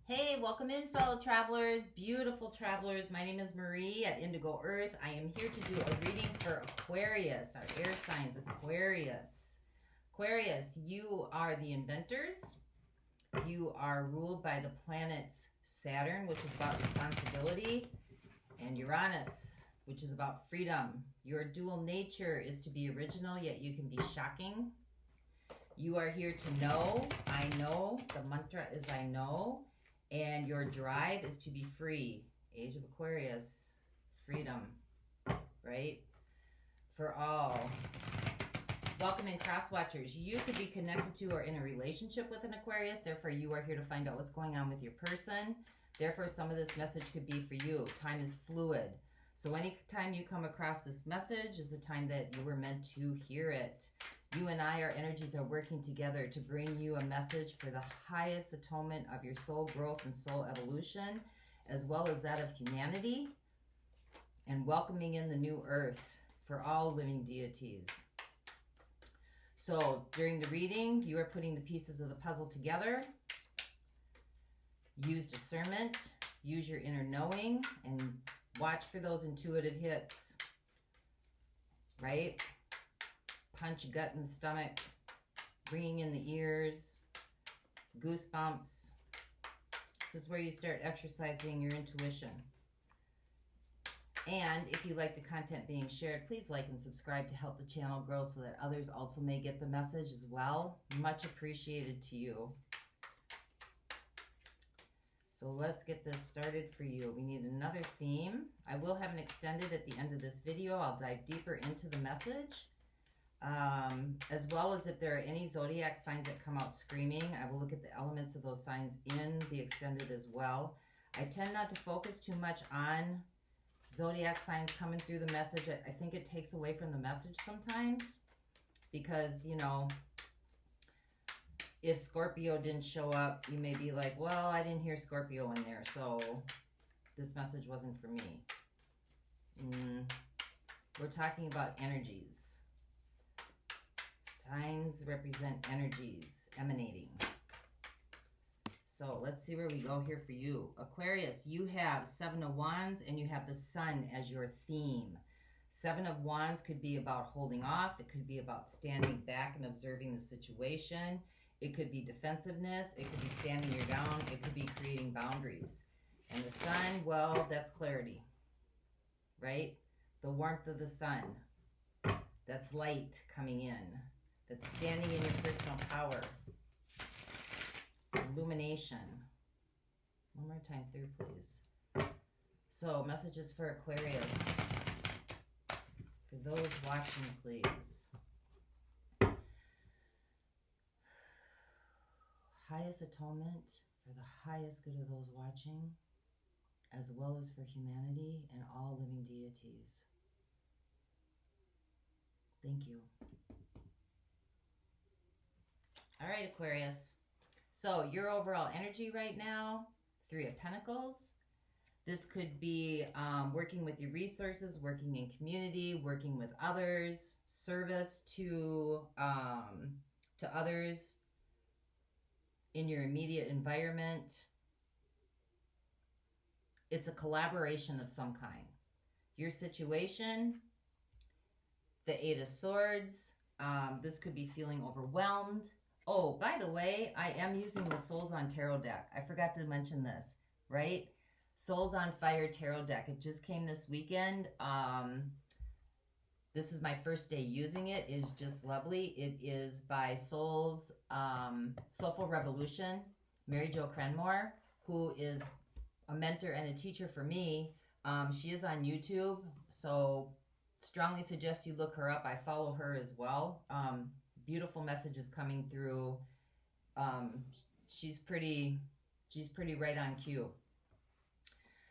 Hey, welcome in, fellow travelers, beautiful travelers. My name is Marie at Indigo Earth. I am here to do a reading for Aquarius, our air signs, Aquarius. Aquarius, you are the inventors. You are ruled by the planets Saturn, which is about responsibility, and Uranus, which is about freedom. Your dual nature is to be original, yet you can be shocking. You are here to know. I know. The mantra is I know. And your drive is to be free. Age of Aquarius. Freedom. Right? For all. Welcome in, cross watchers. You could be connected to or in a relationship with an Aquarius. Therefore, you are here to find out what's going on with your person. Therefore, some of this message could be for you. Time is fluid. So anytime you come across this message is the time that you were meant to hear it. You and I, our energies are working together to bring you a message for the highest atonement of your soul growth and soul evolution, as well as that of humanity, and welcoming in the new earth for all living deities. So during the reading, you are putting the pieces of the puzzle together. Use discernment, use your inner knowing, and watch for those intuitive hits, right? Punch gut in the stomach, bringing in the ears, goosebumps. This is where you start exercising your intuition. And if you like the content being shared, please like and subscribe to help the channel grow so that others also may get the message as well. Much appreciated to you. So let's get this started for you. We need another theme. I will have an extended at the end of this video. I'll dive deeper into the message. As well as if there are any zodiac signs that come out screaming, I will look at the elements of those signs in the extended as well. I tend not to focus too much on zodiac signs coming through the message. I think it takes away from the message sometimes because, you know, if Scorpio didn't show up, you may be like, well, I didn't hear Scorpio in there, so this message wasn't for me. We're talking about energies. Signs represent energies emanating. So let's see where we go here for you. Aquarius, you have Seven of Wands and you have the Sun as your theme. Seven of Wands could be about holding off. It could be about standing back and observing the situation. It could be defensiveness. It could be standing your ground. It could be creating boundaries. And the Sun, well, that's clarity, right? The warmth of the sun. That's light coming in. That's standing in your personal power. Illumination. One more time through, please. So, messages for Aquarius. For those watching, please. Highest atonement for the highest good of those watching, as well as for humanity and all living deities. Thank you. All right, Aquarius. So your overall energy right now, Three of Pentacles. This could be working with your resources, working in community, working with others, service to others in your immediate environment. It's a collaboration of some kind. Your situation, the Eight of Swords. This could be feeling overwhelmed. Oh, by the way, I am using the Souls on Tarot deck. I forgot to mention this, right? Souls on Fire Tarot deck. It just came this weekend. This is my first day using it. It is just lovely. It is by Soulful Revolution, MaryJo Cranmore, who is a mentor and a teacher for me. She is on YouTube, so strongly suggest you look her up. I follow her as well. Beautiful messages coming through. She's pretty right on cue.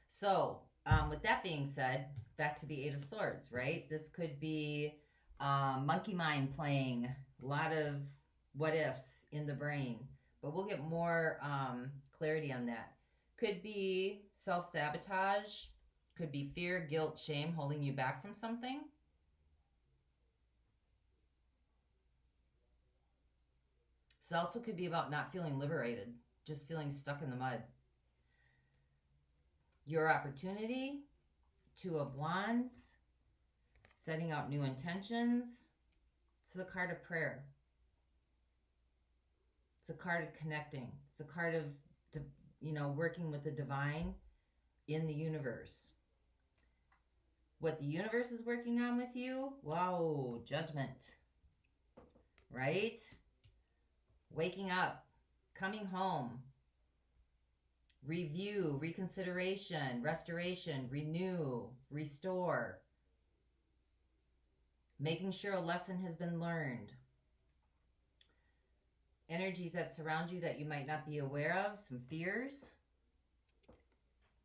So with that being said, back to the Eight of Swords, right? This could be monkey mind playing, a lot of what ifs in the brain, but we'll get more clarity on that. Could be self-sabotage, could be fear, guilt, shame holding you back from something. It also could be about not feeling liberated, just feeling stuck in the mud. Your opportunity, Two of Wands, setting out new intentions. It's the card of prayer. It's a card of connecting. It's a card of, working with the divine in the universe. What the universe is working on with you, wow, judgment, right? Waking up, coming home, review, reconsideration, restoration, renew, restore, making sure a lesson has been learned. Energies that surround you that you might not be aware of, some fears.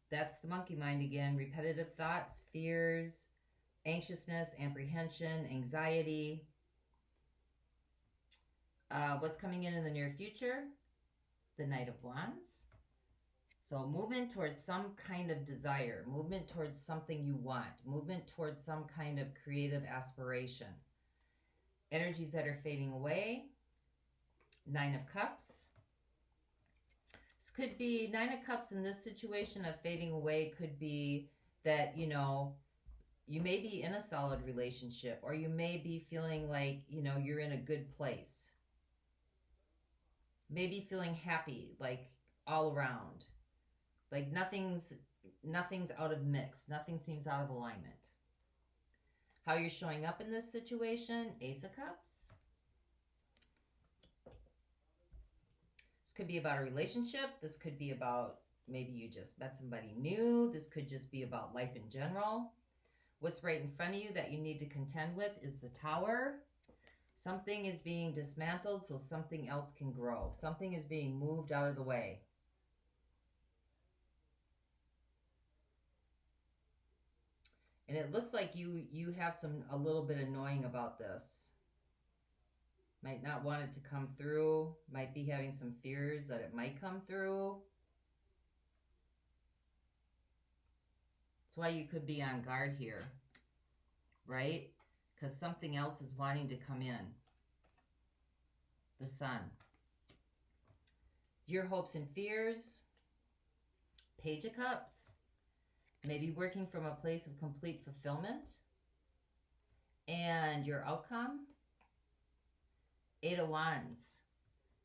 That's the monkey mind again. Repetitive thoughts, fears, anxiousness, apprehension, anxiety. What's coming in the near future? The Knight of Wands. So movement towards some kind of desire, movement towards something you want, movement towards some kind of creative aspiration. Energies that are fading away. Nine of Cups. This could be Nine of Cups in this situation of fading away. Could be that, you may be in a solid relationship, or you may be feeling like, you're in a good place. Maybe feeling happy, like all around. Like nothing's out of mix. Nothing seems out of alignment. How you're showing up in this situation, Ace of Cups. This could be about a relationship. This could be about maybe you just met somebody new. This could just be about life in general. What's right in front of you that you need to contend with is the Tower. Something is being dismantled so something else can grow. Something is being moved out of the way. And it looks like you have a little bit annoying about this. Might not want it to come through. Might be having some fears that it might come through. That's why you could be on guard here, right? Because something else is wanting to come in. The Sun. Your hopes and fears. Page of Cups. Maybe working from a place of complete fulfillment. And your outcome. Eight of Wands.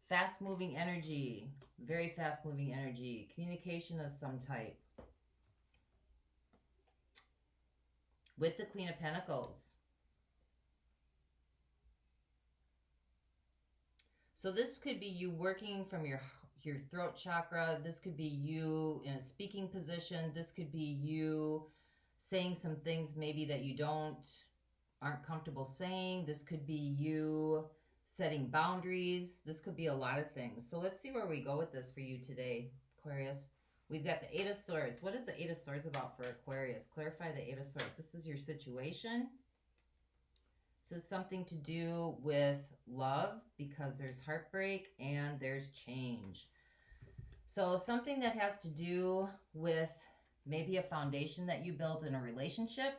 Fast-moving energy. Very fast-moving energy. Communication of some type. With the Queen of Pentacles. So this could be you working from your throat chakra. This could be you in a speaking position. This could be you saying some things maybe that you aren't comfortable saying. This could be you setting boundaries. This could be a lot of things. So let's see where we go with this for you today, Aquarius. We've got the Eight of Swords. What is the Eight of Swords about for Aquarius? Clarify the Eight of Swords. This is your situation. This is something to do with love because there's heartbreak and there's change. So something that has to do with maybe a foundation that you built in a relationship.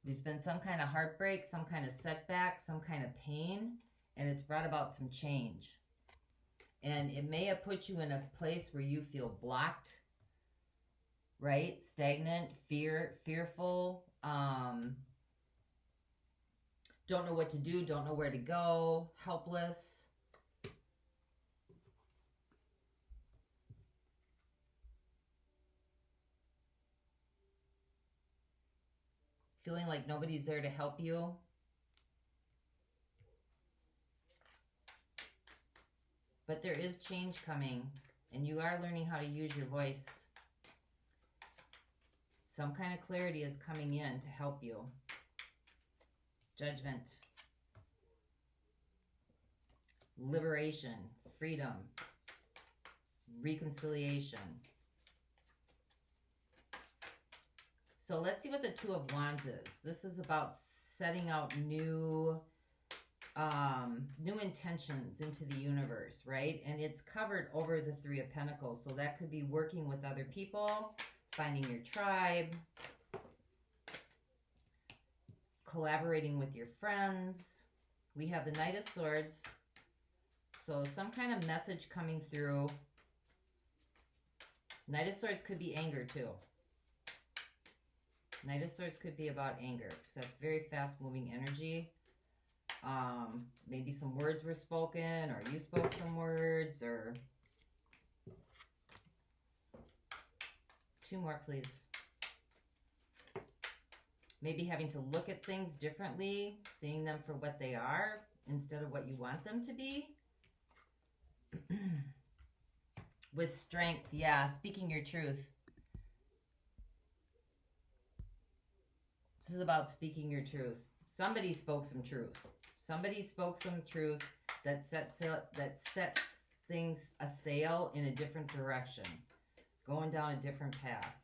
There's been some kind of heartbreak, some kind of setback, some kind of pain, and it's brought about some change. And it may have put you in a place where you feel blocked, right? Stagnant, fearful, don't know what to do, don't know where to go, helpless. Feeling like nobody's there to help you. But there is change coming, and you are learning how to use your voice. Some kind of clarity is coming in to help you. Judgment. Liberation. Freedom. Reconciliation. So let's see what the Two of Wands is. This is about setting out new intentions into the universe, right? And it's covered over the Three of Pentacles. So that could be working with other people, finding your tribe, collaborating with your friends. We have the Knight of Swords. So some kind of message coming through Knight of Swords could be anger too. Knight of Swords could be about anger because that's very fast-moving energy. Maybe some words were spoken, or you spoke some words, or... 2 more, please. Maybe having to look at things differently, seeing them for what they are instead of what you want them to be. With strength, yeah, speaking your truth. This is about speaking your truth. Somebody spoke some truth. Somebody spoke some truth that sets things a sail in a different direction, going down a different path.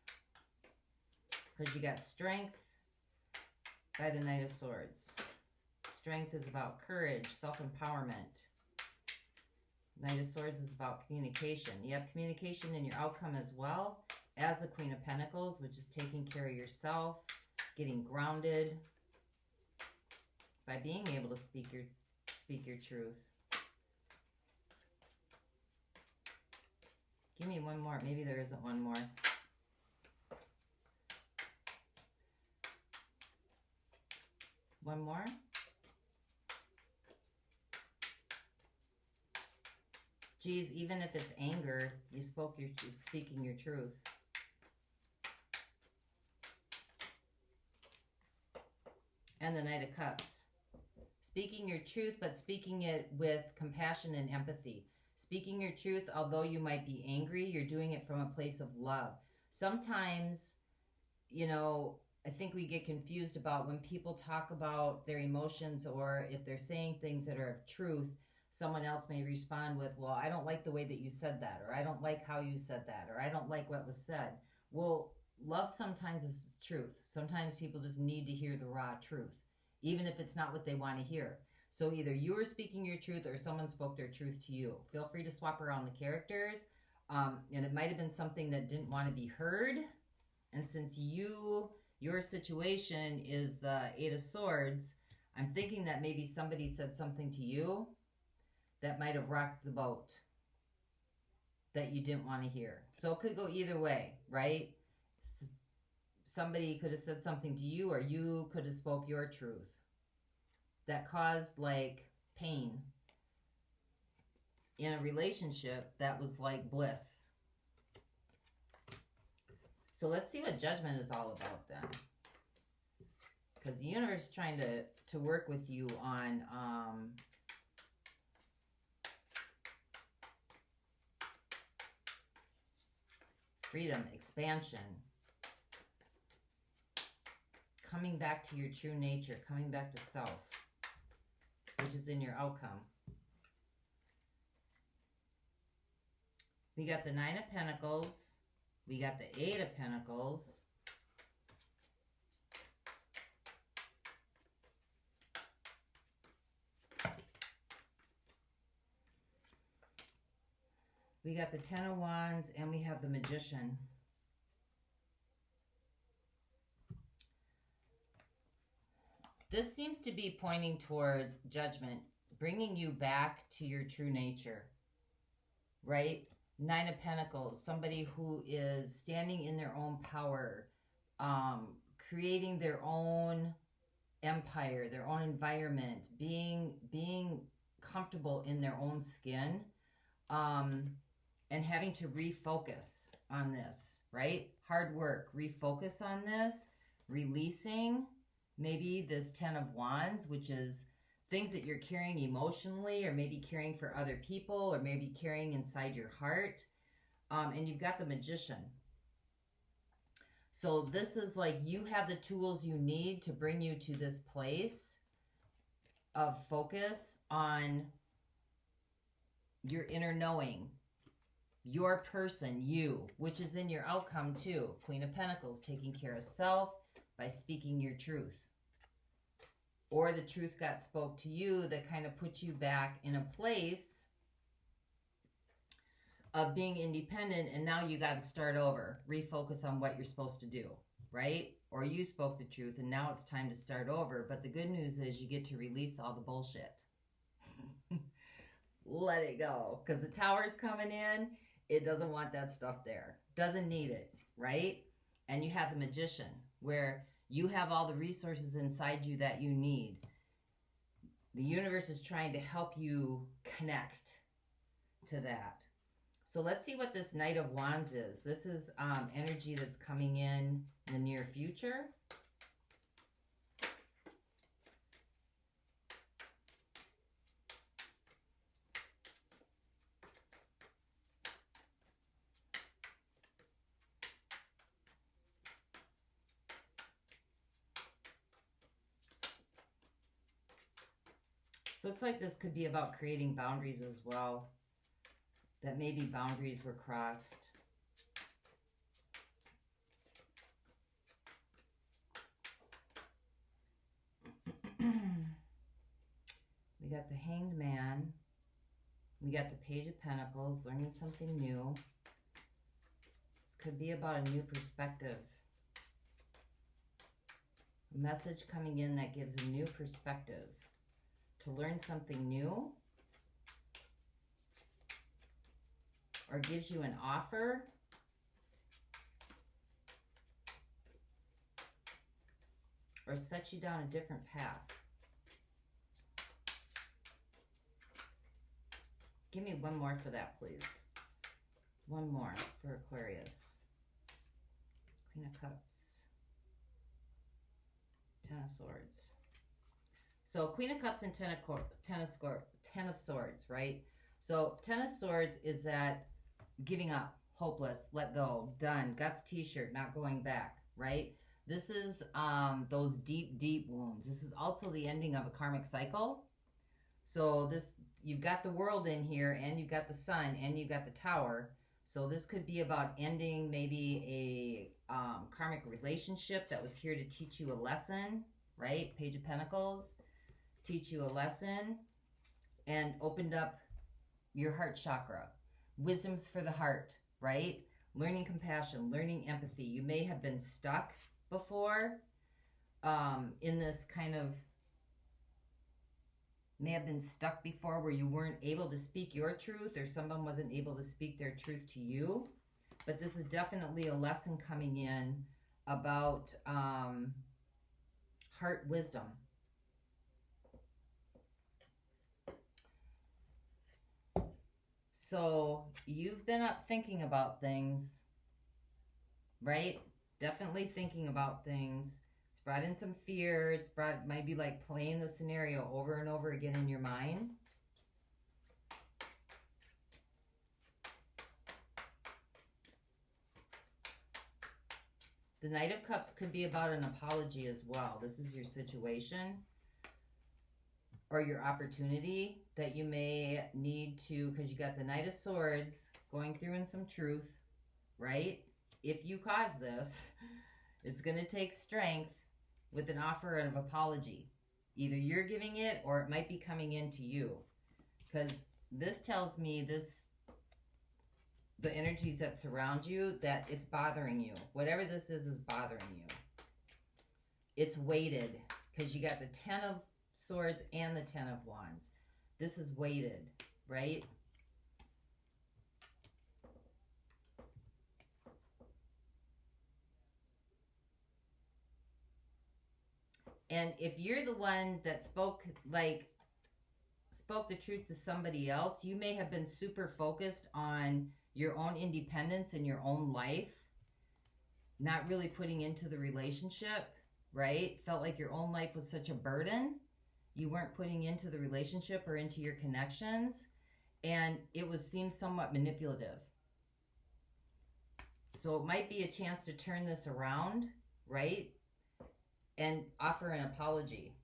Because you got strength by the Knight of Swords. Strength is about courage, self-empowerment. Knight of Swords is about communication. You have communication in your outcome as well as the Queen of Pentacles, which is taking care of yourself, getting grounded by being able to speak your truth. Give me one more. Maybe there isn't one more. One more. Geez, even if it's anger, it's speaking your truth. And the Knight of Cups. Speaking your truth, but speaking it with compassion and empathy. Speaking your truth, although you might be angry, you're doing it from a place of love. Sometimes, you know, I think we get confused about when people talk about their emotions, or if they're saying things that are of truth, someone else may respond with, well, I don't like the way that you said that, or I don't like how you said that, or I don't like what was said. Well, love sometimes is truth. Sometimes people just need to hear the raw truth, even if it's not what they want to hear. So either you were speaking your truth or someone spoke their truth to you. Feel free to swap around the characters. And it might have been something that didn't want to be heard. And since your situation is the 8 of Swords, I'm thinking that maybe somebody said something to you that might have rocked the boat that you didn't want to hear. So it could go either way, right? Somebody could have said something to you, or you could have spoke your truth that caused like pain in a relationship that was like bliss. So let's see what Judgment is all about then. Because the universe is trying to work with you on freedom, expansion, coming back to your true nature, coming back to self, which is in your outcome. We got the 9 of Pentacles. We got the 8 of Pentacles. We got the 10 of Wands, and we have the Magician. This seems to be pointing towards Judgment, bringing you back to your true nature, right? 9 of Pentacles, somebody who is standing in their own power, creating their own empire, their own environment, being comfortable in their own skin, and having to refocus on this, right? Hard work, refocus on this, releasing maybe this 10 of Wands, which is things that you're carrying emotionally, or maybe carrying for other people, or maybe carrying inside your heart. And you've got the Magician. So this is like you have the tools you need to bring you to this place of focus on your inner knowing, your person, you, which is in your outcome too. Queen of Pentacles, taking care of self by speaking your truth. Or the truth got spoke to you that kind of put you back in a place of being independent, and now you got to start over, refocus on what you're supposed to do, right? Or you spoke the truth and now it's time to start over. But the good news is you get to release all the bullshit. Let it go, because the Tower's coming in, It doesn't want that stuff there. Doesn't need it, right? And you have the Magician, where you have all the resources inside you that you need. The universe is trying to help you connect to that. So let's see what this Knight of Wands is. This is energy that's coming in the near future. So looks like this could be about creating boundaries as well. That maybe boundaries were crossed. We got the Hanged Man. We got the Page of Pentacles, learning something new. This could be about a new perspective. A message coming in that gives a new perspective. To learn something new, or gives you an offer, or sets you down a different path. Give me one more for that, please. One more for Aquarius. Queen of Cups. Ten of Swords. So Queen of Cups and Ten of Swords, right? So Ten of Swords is that giving up, hopeless, let go, done, got the t-shirt, not going back, right? This is those deep, deep wounds. This is also the ending of a karmic cycle. So this, you've got the World in here, and you've got the Sun, and you've got the Tower. So this could be about ending maybe a karmic relationship that was here to teach you a lesson, right? Page of Pentacles. Teach you a lesson, and opened up your heart chakra. Wisdom's for the heart, right? Learning compassion, learning empathy. You may have been stuck before in this kind of, where you weren't able to speak your truth, or someone wasn't able to speak their truth to you. But this is definitely a lesson coming in about heart wisdom. So you've been up thinking about things, right? Definitely thinking about things. It's brought in some fear. It's brought, might be like playing the scenario over and over again in your mind. The Knight of Cups could be about an apology as well. This is your situation or your opportunity that you may need to, because you got the Knight of Swords going through in some truth, right? If you cause this, it's going to take strength with an offer of apology. Either you're giving it, or it might be coming into you. Because this tells me the energies that surround you, that it's bothering you. Whatever this is bothering you. It's weighted, because you got the Ten of Swords and the Ten of Wands. This is weighted, right? And if you're the one that spoke the truth to somebody else, you may have been super focused on your own independence in your own life, not really putting into the relationship, right? Felt like your own life was such a burden. You weren't putting into the relationship or into your connections, and it seemed somewhat manipulative. So it might be a chance to turn this around, right? And offer an apology.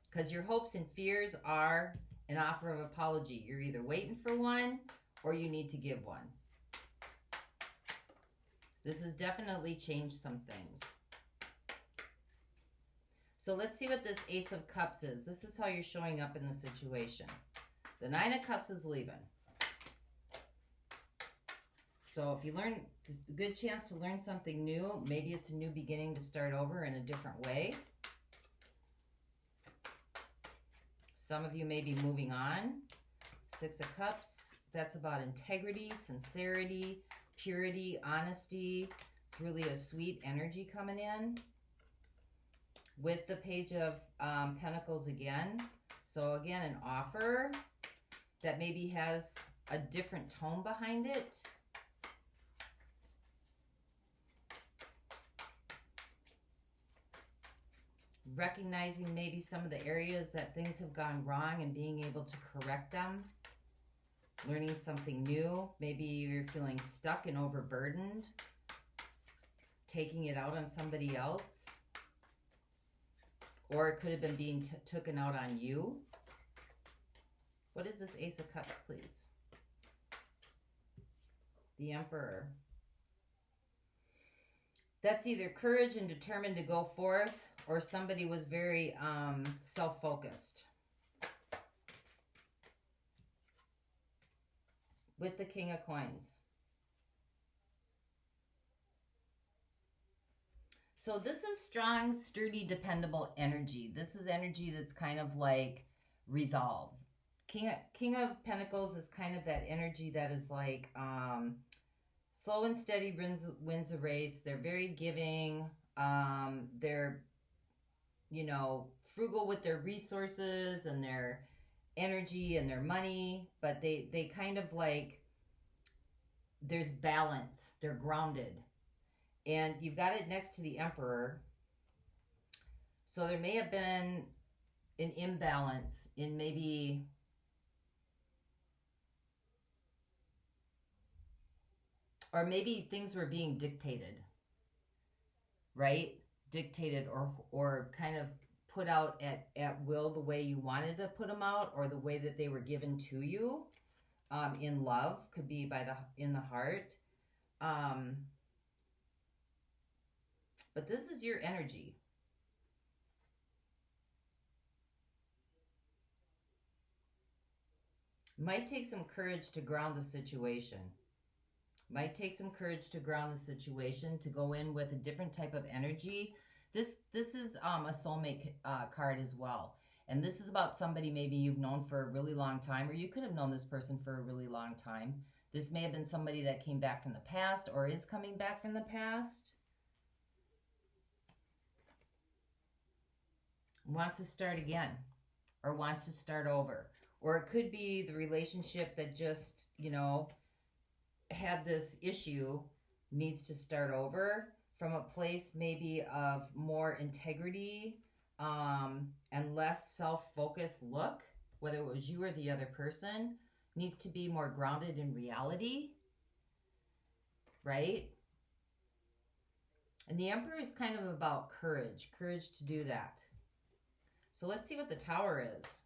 Because your hopes and fears are an offer of apology. You're either waiting for one or you need to give one. This has definitely changed some things. So let's see what this Ace of Cups is. This is how you're showing up in the situation. The Nine of Cups is leaving. So if you learn, it's a good chance to learn something new. Maybe it's a new beginning to start over in a different way. Some of you may be moving on. Six of Cups, that's about integrity, sincerity, purity, honesty. It's really a sweet energy coming in. With the Page of Pentacles again. So again, an offer that maybe has a different tone behind it. Recognizing maybe some of the areas that things have gone wrong and being able to correct them. Learning something new. Maybe you're feeling stuck and overburdened. Taking it out on somebody else. Or it could have been being taken out on you. What is this Ace of Cups, please? The Emperor. That's either courage and determined to go forth, or somebody was very self-focused. With the King of Coins. So this is strong, sturdy, dependable energy. This is energy that's kind of like resolve. King of Pentacles is kind of that energy that is like slow and steady wins a race. They're very giving. They're, you know, frugal with their resources and their energy and their money. But they kind of like, there's balance. They're grounded. And you've got it next to the Emperor. So there may have been an imbalance in maybe or maybe things were being dictated, right? Dictated or kind of put out at will the way you wanted to put them out, or the way that they were given to you in love, could be in the heart. But this is your energy. Might take some courage to ground the situation. Might take some courage to ground the situation, to go in with a different type of energy. This is a soulmate card as well. And this is about somebody maybe you've known for a really long time, or you could have known this person for a really long time. This may have been somebody that came back from the past or is coming back from the past. Wants to start again, or wants to start over. Or it could be the relationship that just, you know, had this issue, needs to start over from a place maybe of more integrity and less self-focused look, whether it was you or the other person, needs to be more grounded in reality, right? And the Emperor is kind of about courage to do that. So let's see what the Tower is.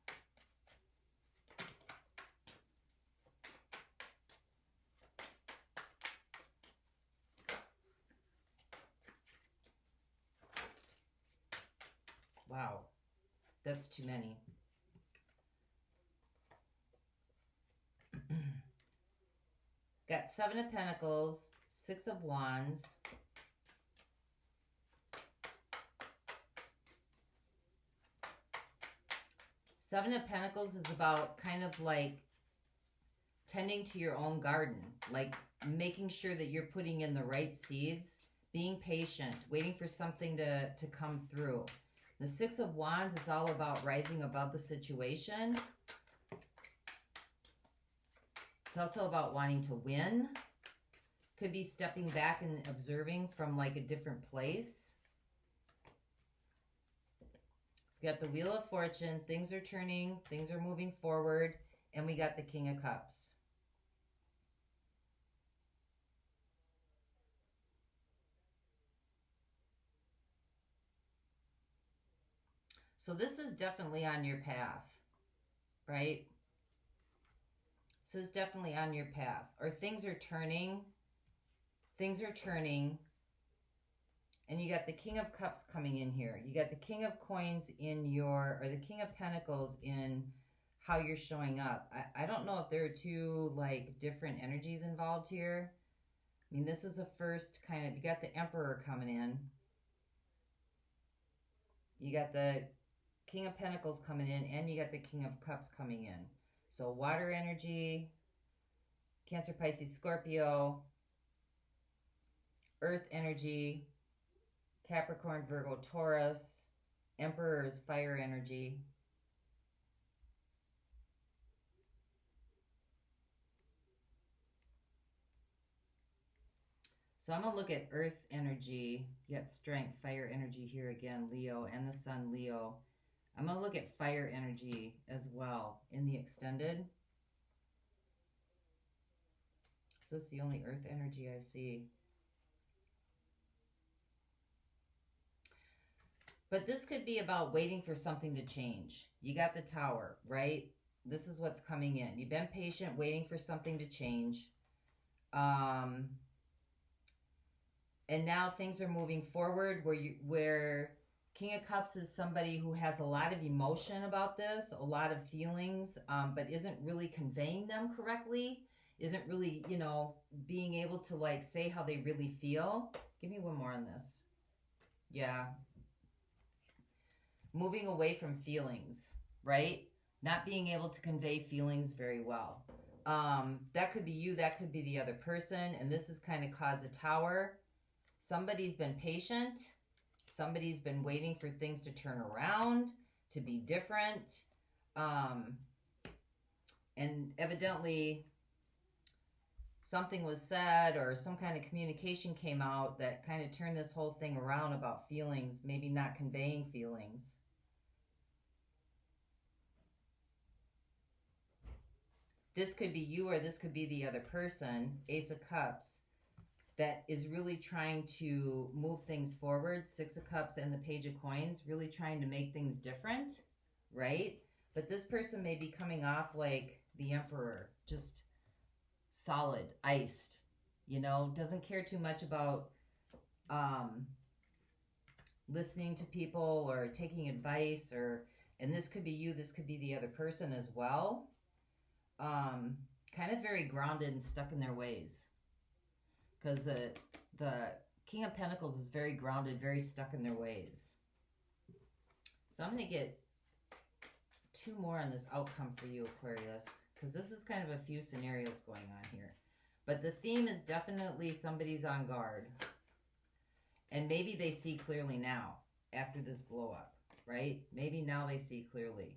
Wow, that's too many. Got Seven of Pentacles, Six of Wands, Seven of Pentacles is about kind of like tending to your own garden, like making sure that you're putting in the right seeds, being patient, waiting for something to come through. The Six of Wands is all about rising above the situation. It's also about wanting to win. Could be stepping back and observing from like a different place. We got the Wheel of Fortune. Things are turning. Things are moving forward. And we got the King of Cups. So this is definitely on your path, right? This is definitely on your path. Or things are turning. Things are turning. And you got the King of Cups coming in here. You got the King of Coins in your, or the King of Pentacles in how you're showing up. I don't know if there are two like different energies involved here. I mean, this is the first kind of, you got the Emperor coming in. You got the King of Pentacles coming in, and you got the King of Cups coming in. So water energy, Cancer, Pisces, Scorpio, earth energy, Capricorn, Virgo, Taurus, Emperor is fire energy. So I'm going to look at earth energy, yet strength, fire energy here again, Leo, and the sun, Leo. I'm going to look at fire energy as well in the extended. So that's the only earth energy I see. But this could be about waiting for something to change. You got the Tower, right? This is what's coming in. You've been patient, waiting for something to change. And now things are moving forward where King of Cups is somebody who has a lot of emotion about this, a lot of feelings, but isn't really conveying them correctly, isn't really, you know, being able to like say how they really feel. Give me one more on this. Yeah. Moving away from feelings, right? Not being able to convey feelings very well. That could be you, that could be the other person, and this has kind of caused a Tower. Somebody's been patient. Somebody's been waiting for things to turn around, to be different. And evidently something was said or some kind of communication came out that kind of turned this whole thing around about feelings, maybe not conveying feelings. This could be you or this could be the other person, Ace of Cups, that is really trying to move things forward. 6 of Cups and the Page of Coins, really trying to make things different, right? But this person may be coming off like the Emperor, just solid, iced, you know, doesn't care too much about listening to people or taking advice, or, and this could be you, this could be the other person as well. Kind of very grounded and stuck in their ways. Because the King of Pentacles is very grounded, very stuck in their ways. So I'm going to get 2 more on this outcome for you, Aquarius. Because this is kind of a few scenarios going on here. But the theme is definitely somebody's on guard. And maybe they see clearly now, after this blow up, right? Maybe now they see clearly.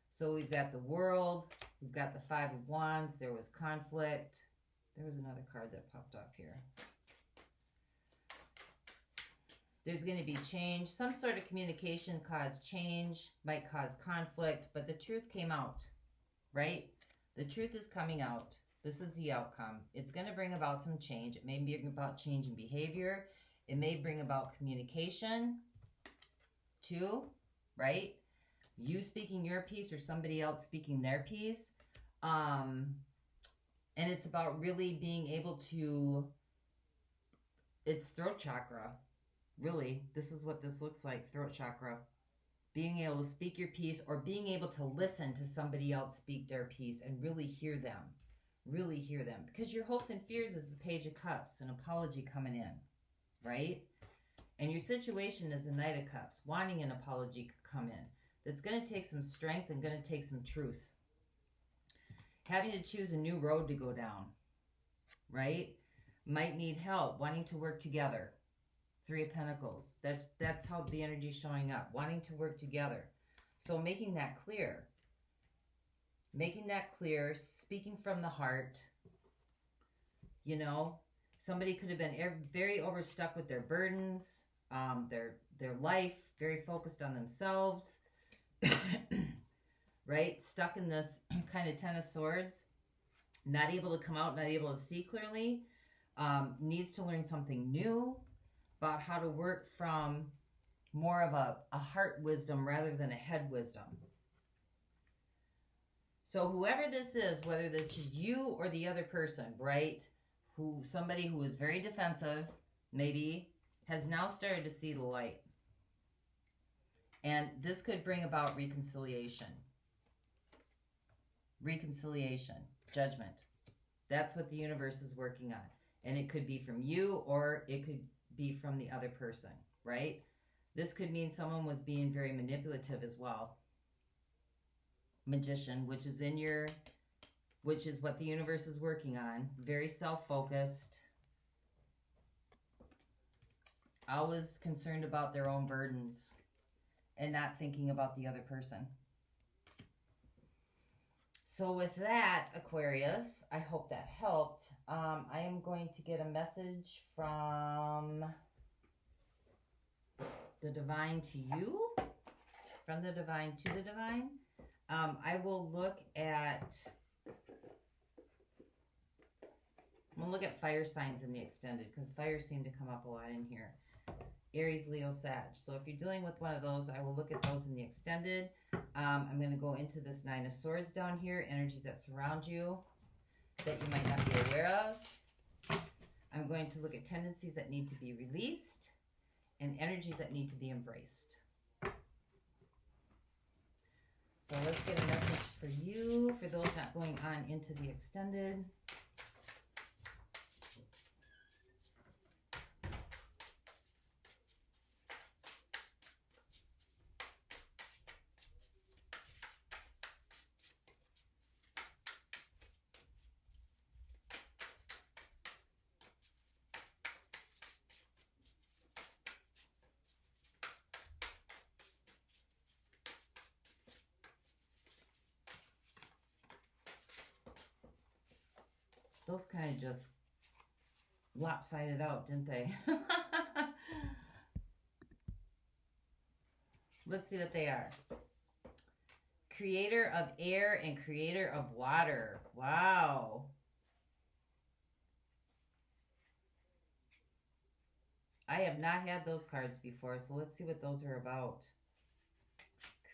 So we've got the World, we've got the 5 of Wands, there was conflict. There was another card that popped up here. There's going to be change. Some sort of communication caused change, might cause conflict, but the truth came out, right? The truth is coming out. This is the outcome. It's going to bring about some change. It may bring about change in behavior. It may bring about communication too, right? You speaking your piece or somebody else speaking their piece. And it's about really being able to, it's throat chakra, really. This is what this looks like, throat chakra. Being able to speak your piece or being able to listen to somebody else speak their piece and really hear them. Really hear them. Because your hopes and fears is the Page of Cups, an apology coming in, right? And your situation is the Knight of Cups, wanting an apology to come in. That's going to take some strength and going to take some truth. Having to choose a new road to go down, right? Might need help, wanting to work together. 3 of Pentacles. That's how the energy is showing up, wanting to work together. So making that clear. Making that clear, speaking from the heart. You know, somebody could have been very overstuck with their burdens, their life, very focused on themselves. Right? Stuck in this kind of 10 of Swords. Not able to come out, not able to see clearly. Needs to learn something new about how to work from more of a heart wisdom rather than a head wisdom. So whoever this is, whether this is you or the other person, right? Somebody who is very defensive, maybe, has now started to see the light. And this could bring about reconciliation. Reconciliation, judgment. That's what the universe is working on. And it could be from you or it could be from the other person, right? This could mean someone was being very manipulative as well. Magician, which is what the universe is working on. Very self-focused. Always concerned about their own burdens and not thinking about the other person. So with that, Aquarius, I hope that helped. I am going to get a message from the divine to you, from the divine to the divine. I will look at, I'm going to look at fire signs in the extended, because fires seem to come up a lot in here. Aries, Leo, Sag. So if you're dealing with one of those, I will look at those in the extended. I'm going to go into this Nine of Swords down here, energies that surround you that you might not be aware of. I'm going to look at tendencies that need to be released and energies that need to be embraced. So let's get a message for you, for those not going on into the extended. Those kind of just lopsided out, didn't they? Let's see what they are. Creator of air and creator of water. Wow. I have not had those cards before, so let's see what those are about.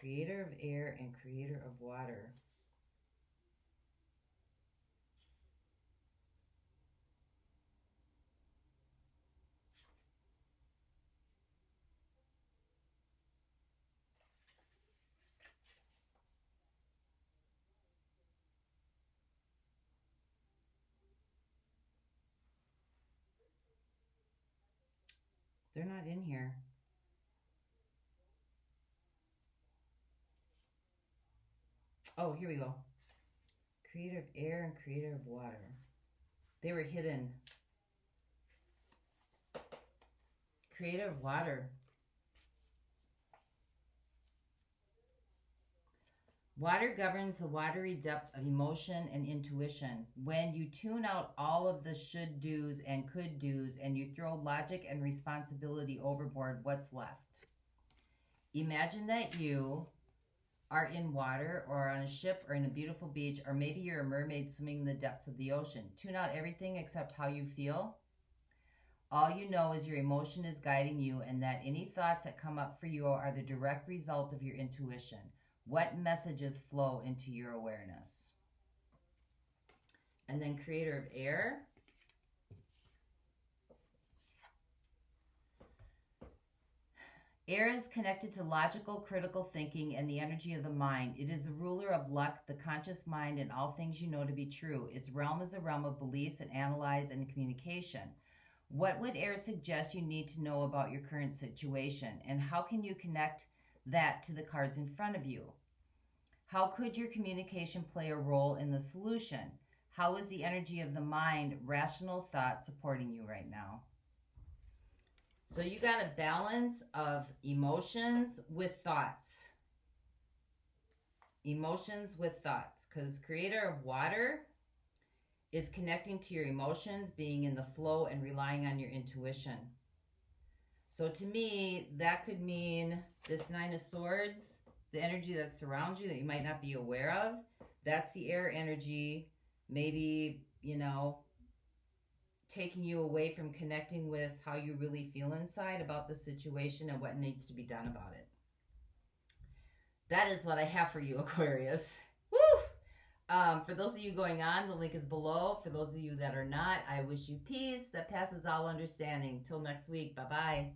Creator of air and creator of water. They're not in here. Oh, here we go. Creator of air and creator of water. They were hidden. Creator of water. Water governs the watery depth of emotion and intuition. When you tune out all of the should do's and could do's and you throw logic and responsibility overboard, what's left? Imagine that you are in water or on a ship or in a beautiful beach, or maybe you're a mermaid swimming in the depths of the ocean. Tune out everything except how you feel. All you know is your emotion is guiding you, and that any thoughts that come up for you are the direct result of your intuition. What messages flow into your awareness? And then creator of air. Air is connected to logical, critical thinking and the energy of the mind. It is the ruler of luck, the conscious mind, and all things you know to be true. Its realm is a realm of beliefs and analyze and communication. What would air suggest you need to know about your current situation? And how can you connect that to the cards in front of you? How could your communication play a role in the solution? How is the energy of the mind, rational thought, supporting you right now? So you got a balance of emotions with thoughts. Emotions with thoughts. Because creator of water is connecting to your emotions, being in the flow and relying on your intuition. So to me, that could mean this Nine of Swords, the energy that surrounds you that you might not be aware of. That's the air energy. Maybe, taking you away from connecting with how you really feel inside about the situation and what needs to be done about it. That is what I have for you, Aquarius. Woo! For those of you going on, the link is below. For those of you that are not, I wish you peace that passes all understanding. Till next week. Bye-bye.